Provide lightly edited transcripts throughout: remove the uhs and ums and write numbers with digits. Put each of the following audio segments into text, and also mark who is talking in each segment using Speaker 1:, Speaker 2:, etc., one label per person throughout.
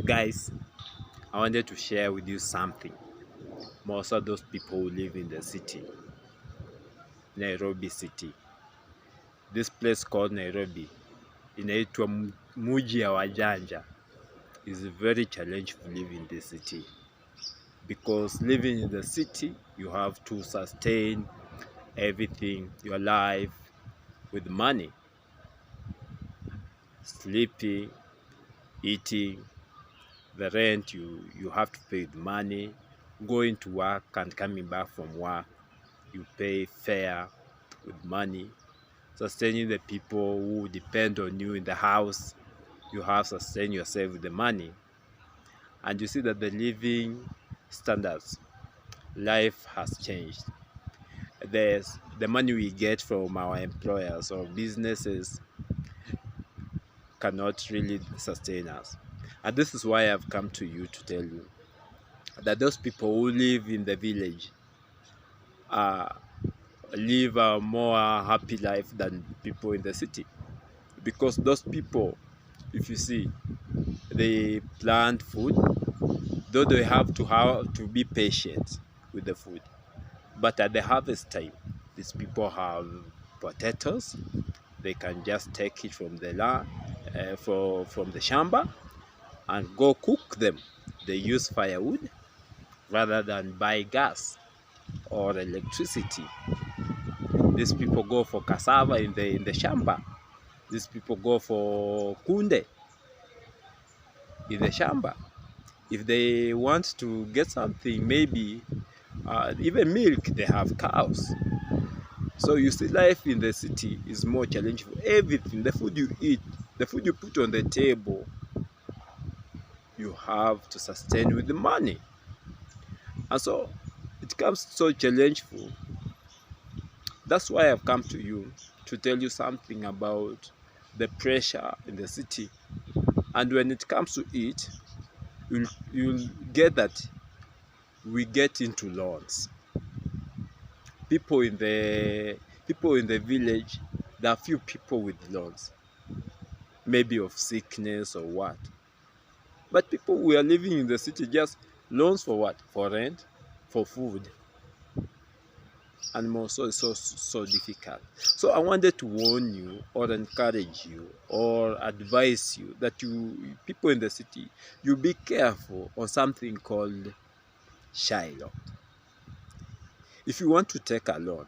Speaker 1: Guys, I wanted to share with you something. Most of those people who live in the city, Nairobi city. This place called Nairobi, inaitwa muji ya wajanja. Is very challenging to live in the city. Because living in the city, you have to sustain everything, your life, with money. Sleeping, eating, the rent you have to pay with money, going to work and coming back from work, you pay fare with money, sustaining the people who depend on you in the house, you have to sustain yourself with the money. And you see that the living standards, life has changed. The money we get from our employers or businesses cannot really sustain us. And this is why I've come to you to tell you that those people who live in the village live a more happy life than people in the city. Because those people, if you see, they plant food, though they have to be patient with the food. But at the harvest time, these people have potatoes. They can just take it from the land, from the shamba, and go cook them. They use firewood rather than buy gas or electricity. These people go for cassava in the shamba. These people go for kunde in the shamba. If they want to get something, maybe even milk, they have cows. So you see, life in the city is more challenging for everything. The food you eat, the food you put on the table, you have to sustain with the money. And so it becomes so challenging. That's why I've come to you to tell you something about the pressure in the city. And when it comes to it, you'll get that we get into loans. People in the village, there are few people with loans, maybe of sickness or what. But people who are living in the city, just loans for what? For rent, for food, and more. So it's so difficult. So I wanted to warn you or encourage you or advise you that you people in the city, you be careful on something called Shylock. If you want to take a loan,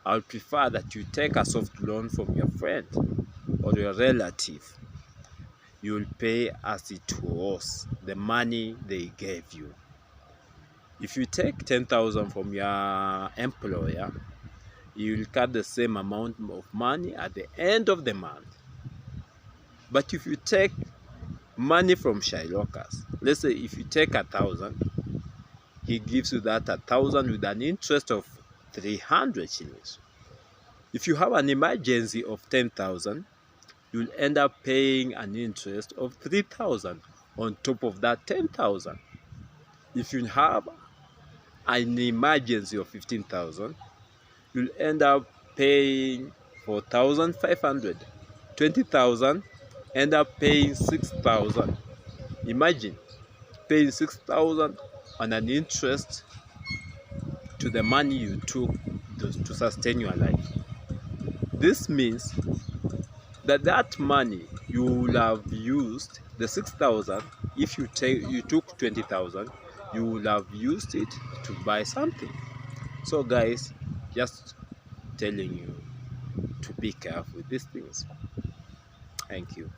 Speaker 1: I'll prefer that you take a soft loan from your friend or your relative. You'll pay as it was, the money they gave you. If you take 10,000 from your employer, you'll cut the same amount of money at the end of the month. But if you take money from Shylockers, let's say if you take 1,000, he gives you that 1,000 with an interest of 300 shillings. If you have an emergency of 10,000, you'll end up paying an interest of 3,000 on top of that 10,000. If you have an emergency of 15,000, you'll end up paying 4,500. 20,000, end up paying 6,000. Imagine paying 6,000 on an interest to the money you took to sustain your life. This means that money you will have used, the 6,000, if you took 20,000, you will have used it to buy something. So guys, just telling you to be careful with these things. Thank you.